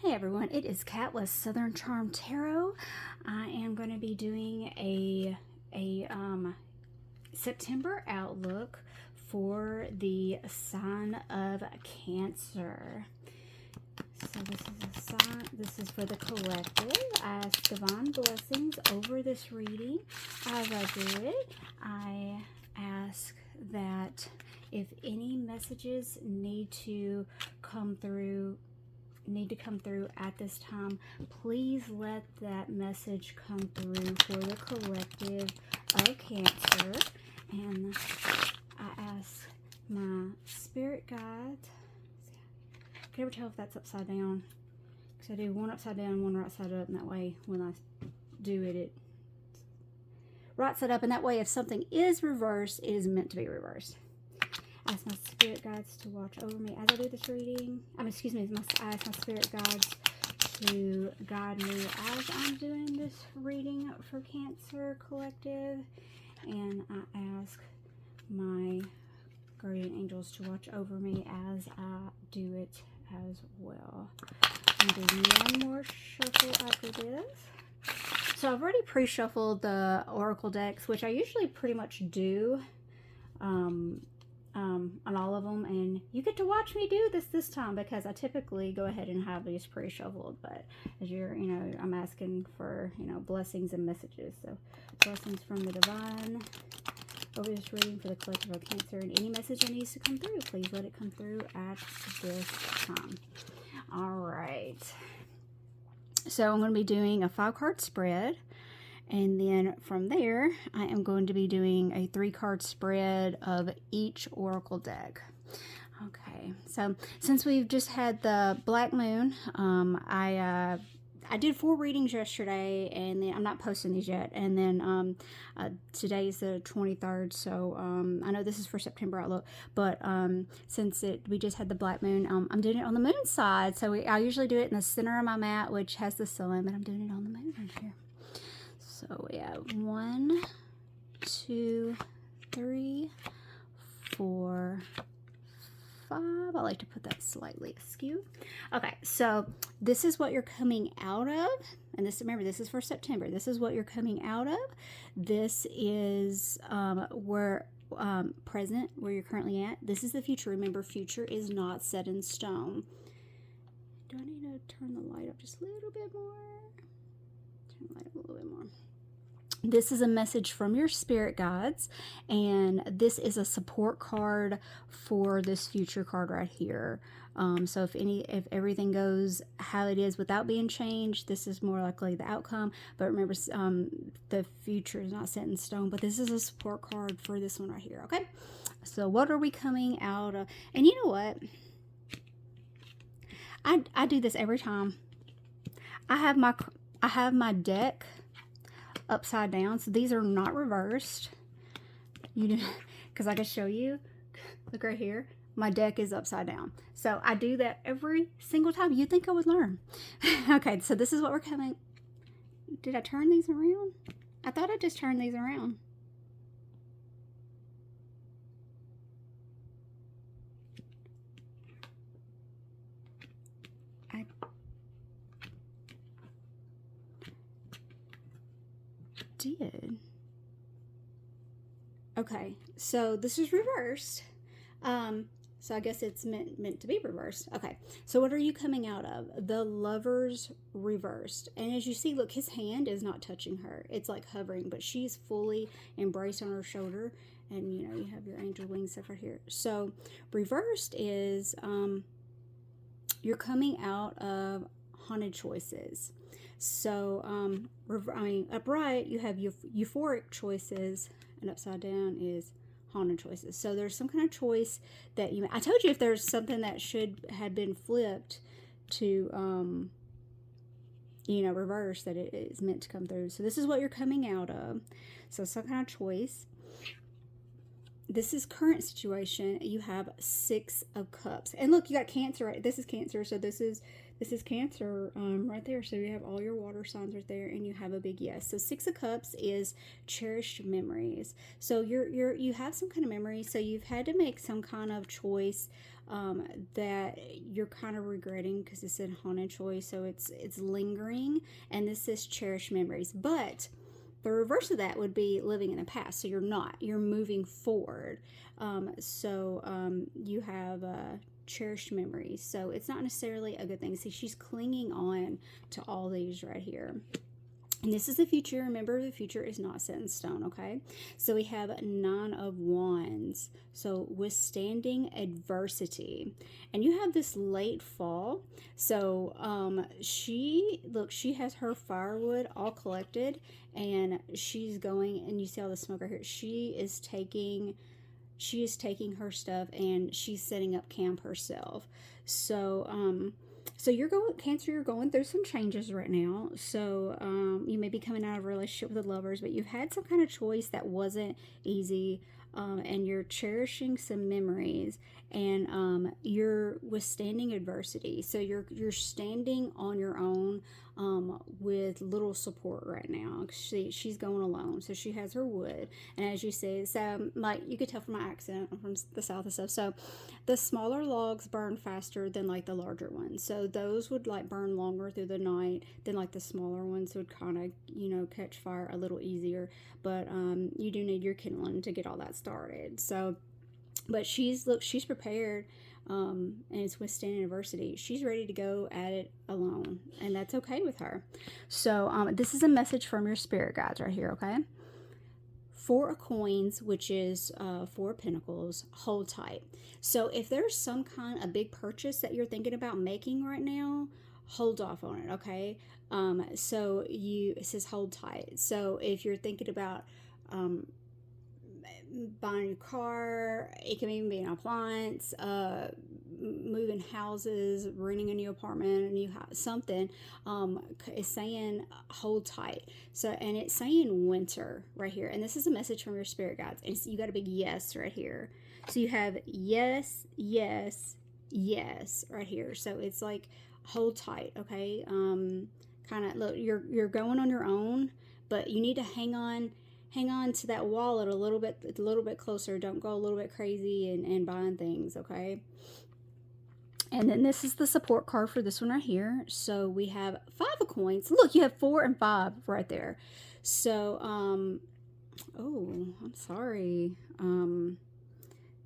Hey everyone, it is Kat with Southern Charm Tarot. I am going to be doing a September outlook for the sign of Cancer. So this is a sign. This is for the collective. I ask divine blessings over this reading. As I do it, I ask that if any messages need to come through at this time, please let that message come through for the collective of Cancer. And I ask my spirit guides. Can you ever tell if that's upside down? Because I do one upside down, one right side up, and that way when I do it, it right side up, and that way if something is reversed, it is meant to be reversed. I ask my spirit guides to watch over me as I do this reading. I ask my spirit guides to guide me as I'm doing this reading for Cancer Collective. And I ask my guardian angels to watch over me as I do it as well. I'm going to do one more shuffle after this. So I've already pre-shuffled the oracle decks, which I usually pretty much do on all of them, and you get to watch me do this time because I typically go ahead and have these pre-shuffled, but as you're, I'm asking for, blessings and messages. So blessings from the divine over this reading for the collective of Cancer, and any message that needs to come through, please let it come through at this time. All right, so I'm going to be doing a 5-card spread. And then from there, I am going to be doing a 3-card spread of each oracle deck. Okay, so since we've just had the Black Moon, I did 4 readings yesterday, and then I'm not posting these yet. And then today is the 23rd, so I know this is for September outlook, but since we just had the Black Moon, I'm doing it on the moon side. So I usually do it in the center of my mat, which has the sun, but I'm doing it on the moon right here. So we have 1, 2, 3, 4, 5. I like to put that slightly askew. Okay, so this is what you're coming out of. And remember, this is for September. This is what you're coming out of. This is where present, where you're currently at. This is the future. Remember, future is not set in stone. Do I need to turn the light up just a little bit more? Turn the light up a little bit more. This is a message from your spirit guides, and this is a support card for this future card right here. So if everything goes how it is without being changed, this is more likely the outcome. But remember, the future is not set in stone, but this is a support card for this one right here, okay? So what are we coming out of? And you know what? I do this every time. I have my deck upside down, so these are not reversed, because I can show you. Look right here, my deck is upside down, so I do that every single time. You'd think I would learn. Okay, so this is what we're coming. Did I turn these around? I thought I just turned these around. Did. Okay, so this is reversed. So I guess it's meant to be reversed. Okay, so what are you coming out of? The Lover's reversed. And as you see, look, his hand is not touching her. It's like hovering, but she's fully embraced on her shoulder. And you have your angel wings stuff right here. So reversed is you're coming out of haunted choices. So, upright, you have euphoric choices, and upside down is haunted choices. So there's some kind of choice that I told you if there's something that should have been flipped to, reverse, that it is meant to come through. So this is what you're coming out of. So some kind of choice. this is current situation. You have 6 of Cups, and look, you got Cancer. Right, this is Cancer, so this is Cancer right there. So you have all your water signs right there, and you have a big yes. So 6 of Cups is cherished memories. So you have some kind of memory. So you've had to make some kind of choice that you're kind of regretting because it's a haunted choice. So it's lingering, and this is cherished memories, but the reverse of that would be living in the past. So you're moving forward. You have cherished memories. So it's not necessarily a good thing. See, she's clinging on to all these right here. And this is the future. Remember, the future is not set in stone, okay? So we have 9 of Wands. So withstanding adversity. And you have this late fall. So she has her firewood all collected, and she's going, and you see all the smoke right here. She is taking her stuff, and she's setting up camp herself. So you're going, Cancer, you're going through some changes right now. So you may be coming out of a relationship with the Lovers, but you've had some kind of choice that wasn't easy, and you're cherishing some memories, and you're withstanding adversity. So you're standing on your own with little support right now. She's going alone, so she has her wood, and as you see, so like you could tell from my accent, I'm from the south and stuff. So the smaller logs burn faster than like the larger ones, so those would like burn longer through the night than like the smaller ones would kind of catch fire a little easier. But you do need your kindling to get all that started. So but she's prepared, and it's withstanding adversity. She's ready to go at it alone, and that's okay with her. So this is a message from your spirit guides right here, okay? 4 of Coins, which is 4 of Pentacles, hold tight. So if there's some kind of big purchase that you're thinking about making right now, hold off on it, okay? It says hold tight. So if you're thinking about buying a new car, it can even be an appliance, moving houses, renting a new apartment, a new house, something, is saying hold tight. So, and it's saying winter right here, and this is a message from your spirit guides, and you got a big yes right here. So you have yes, yes, yes right here. So it's like hold tight, okay? Kind of look, you're going on your own, but you need to hang on to that wallet a little bit closer. Don't go a little bit crazy and buying things, okay? And then this is the support card for this one right here. So we have 5 of Coins. Look, you have 4 and 5 right there. So oh, I'm sorry.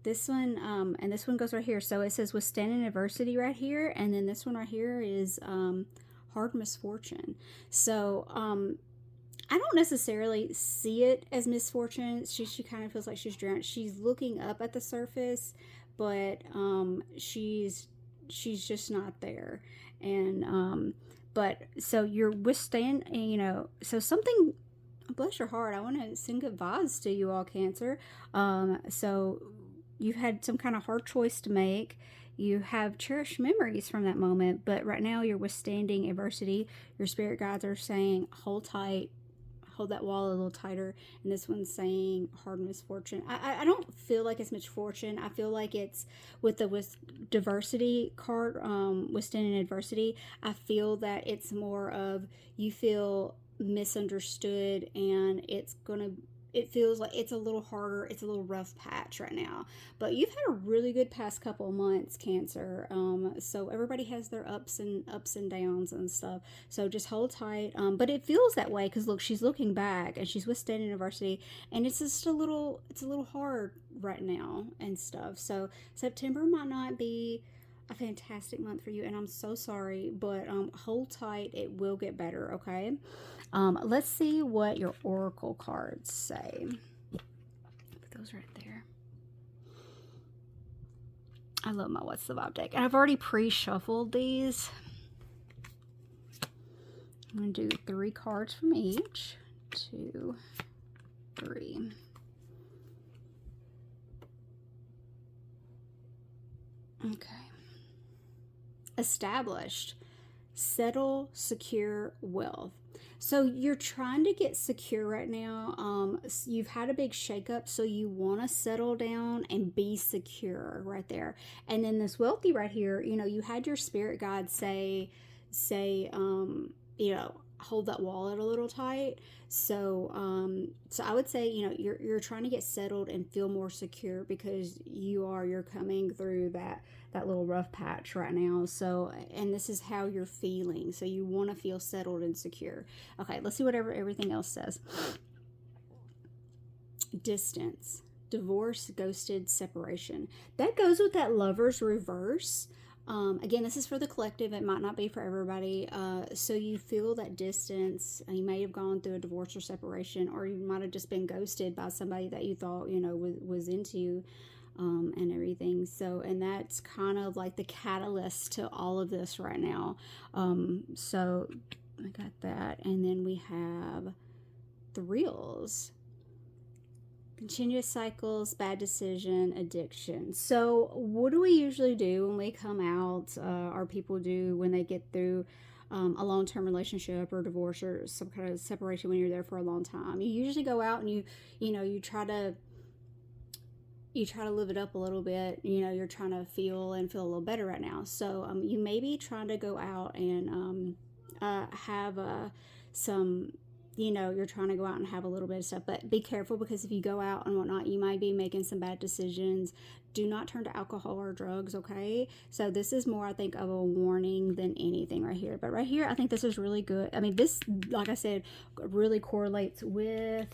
This one and this one goes right here. So it says withstanding adversity right here, and then this one right here is hard misfortune. So I don't necessarily see it as misfortune. She kind of feels like she's drowned. She's looking up at the surface, but she's just not there. And but so you're withstanding, so something, bless your heart, I want to send good vibes to you all, Cancer. So you've had some kind of hard choice to make. You have cherished memories from that moment, but right now you're withstanding adversity. Your spirit guides are saying hold tight, hold that wall a little tighter. And this one's saying hard misfortune. I don't feel like it's misfortune. I feel like it's with the diversity card, withstanding adversity. I feel that it's more of you feel misunderstood, and it feels like it's a little harder. It's a little rough patch right now, but you've had a really good past couple of months, Cancer. So everybody has their ups and downs and stuff. So just hold tight. But it feels that way because look, she's looking back and she's withstanding adversity, and it's just a little hard right now and stuff. So September might not be a fantastic month for you, and I'm so sorry, but hold tight. It will get better, okay? Let's see what your oracle cards say. Put those right there. I love my What's the Vibe deck, and I've already pre-shuffled these. I'm going to do 3 cards from each. 2, 3. Okay. Established. Settle, secure wealth. So you're trying to get secure right now. You've had a big shakeup, so you want to settle down and be secure right there. And then this wealthy right here, you know, you had your spirit guide say, you know, hold that wallet a little tight. So I would say, you know, you're trying to get settled and feel more secure because you're coming through that little rough patch right now. So, and this is how you're feeling. So you want to feel settled and secure. Okay, let's see what everything else says. Distance, divorce, ghosted, separation. That goes with that Lover's reverse. Again, this is for the collective. It might not be for everybody. So you feel that distance. You may have gone through a divorce or separation, or you might have just been ghosted by somebody that you thought, you know, was into you. And everything. So, and that's kind of like the catalyst to all of this right now. So I got that. And then we have the reels. Continuous cycles, bad decision, addiction. So what do we usually do when we come out, or people do when they get through a long-term relationship or divorce or some kind of separation when you're there for a long time? You usually go out and you try to live it up a little bit. You know, you're trying to feel a little better right now. So you may be trying to go out and have some, you know, you're trying to go out and have a little bit of stuff. But be careful, because if you go out and whatnot, you might be making some bad decisions. Do not turn to alcohol or drugs, okay? So this is more, I think, of a warning than anything right here. But right here, I think this is really good. I mean, this, like I said, really correlates with,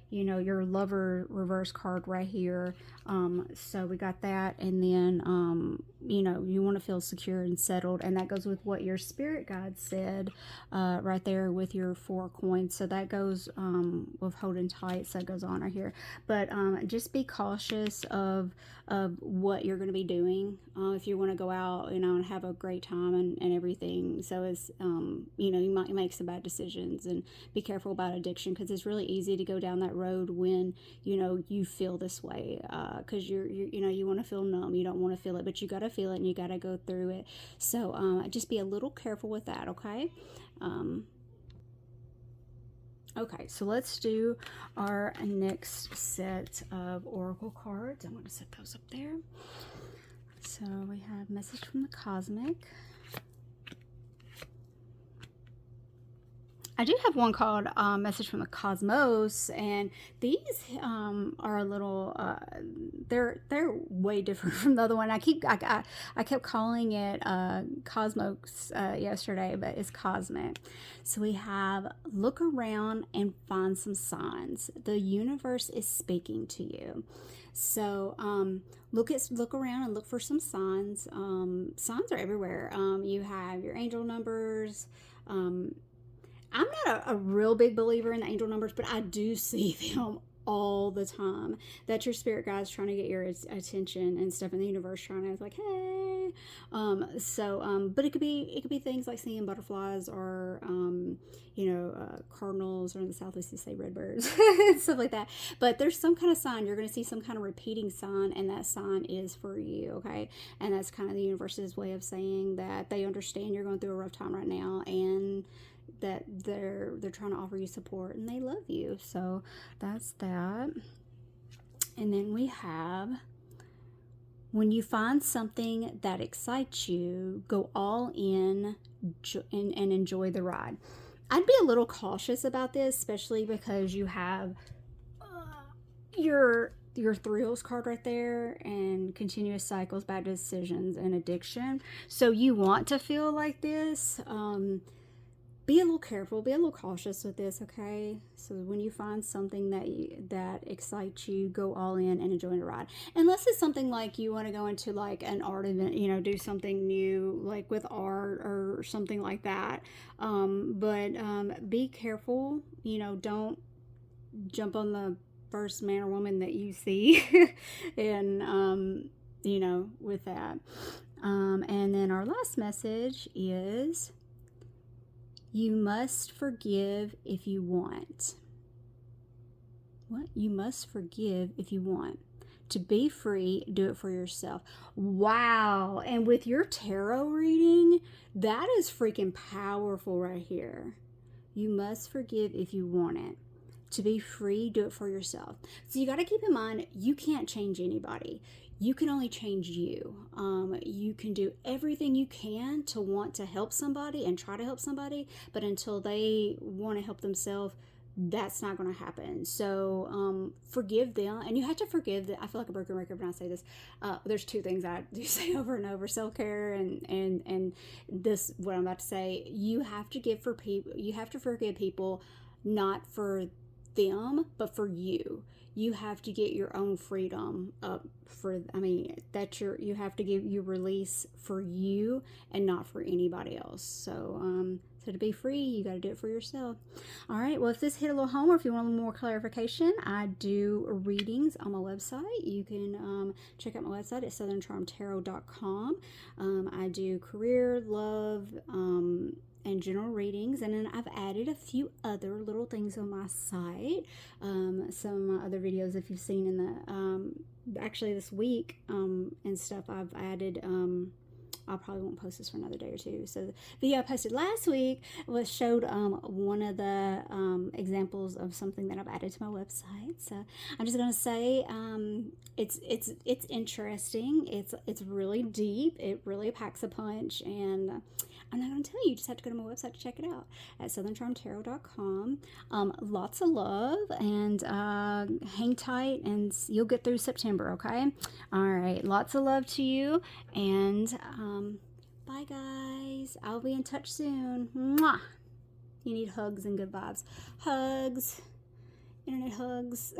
you know, your Lover reverse card right here. So we got that. And then, you know, you want to feel secure and settled. And that goes with what your spirit guide said right there with your 4 coins. So that goes with holding tight. So that goes on right here. But just be cautious of what you're going to be doing if you want to go out, you know, and have a great time and everything. So it's, you know, you might make some bad decisions, and be careful about addiction, because it's really easy to go down that road when, you know, you feel this way, because you know, you want to feel numb. You don't want to feel it, but you got to feel it and you got to go through it. So just be a little careful with that, okay? Okay, so let's do our next set of oracle cards. I'm going to set those up there. So we have message from the cosmic. I do have one called Message from the Cosmos, and these are a little, they're way different from the other one. I kept calling it Cosmos yesterday, but it's cosmic. So we have, look around and find some signs. The universe is speaking to you. So look around and look for some signs. Signs are everywhere. You have your angel numbers. I'm not a real big believer in the angel numbers, but I do see them all the time. That your spirit guide's trying to get your attention and stuff in the universe, trying to, like, hey. But it could be things like seeing butterflies, or you know, cardinals, or in the southwest you say redbirds, stuff like that. But there's some kind of sign. You're going to see some kind of repeating sign, and that sign is for you, okay? And that's kind of the universe's way of saying that they understand you're going through a rough time right now, and that they're trying to offer you support, and they love you. So that's that. And then we have, when you find something that excites you, go all in and enjoy the ride. I'd be a little cautious about this, especially because you have your thrills card right there, and continuous cycles, bad decisions, and addiction. So you want to feel like this. Be a little careful, be a little cautious with this, okay? So when you find something that excites you, go all in and enjoy the ride. Unless it's something like you want to go into like an art event, you know, do something new, like with art or something like that. But be careful, you know, don't jump on the first man or woman that you see, and you know, with that. And then our last message is, you must forgive if you want. What? You must forgive if you want. To be free, do it for yourself. Wow. And with your tarot reading, that is freaking powerful right here. You must forgive if you want it. To be free, do it for yourself. So you got to keep in mind, you can't change anybody. You can only change you. You can do everything you can to want to help somebody and try to help somebody, but until they want to help themselves, that's not going to happen. So forgive them, and you have to forgive them. I feel like a broken record when I say this. There's two things I do say over and over: self-care and this. What I'm about to say, you have to give for people. You have to forgive people, not for them, but for you. You have to get your own freedom up for, I mean, you have to give your release for you and not for anybody else. So to be free, you got to do it for yourself. All right. Well, if this hit a little home, or if you want a little more clarification, I do readings on my website. You can check out my website at southerncharmtarot.com. I do career, love, and general readings, and then I've added a few other little things on my site. Some other videos, if you've seen in the actually this week and stuff, I've added. I probably won't post this for another day or two. So the video I posted last week showed one of the examples of something that I've added to my website. So I'm just gonna say it's interesting. It's really deep. It really packs a punch, and I'm not going to tell you. You just have to go to my website to check it out at southerncharmtarot.com. Lots of love, and hang tight, and you'll get through September, okay? All right. Lots of love to you, and bye, guys. I'll be in touch soon. Mwah! You need hugs and good vibes. Hugs. Internet hugs.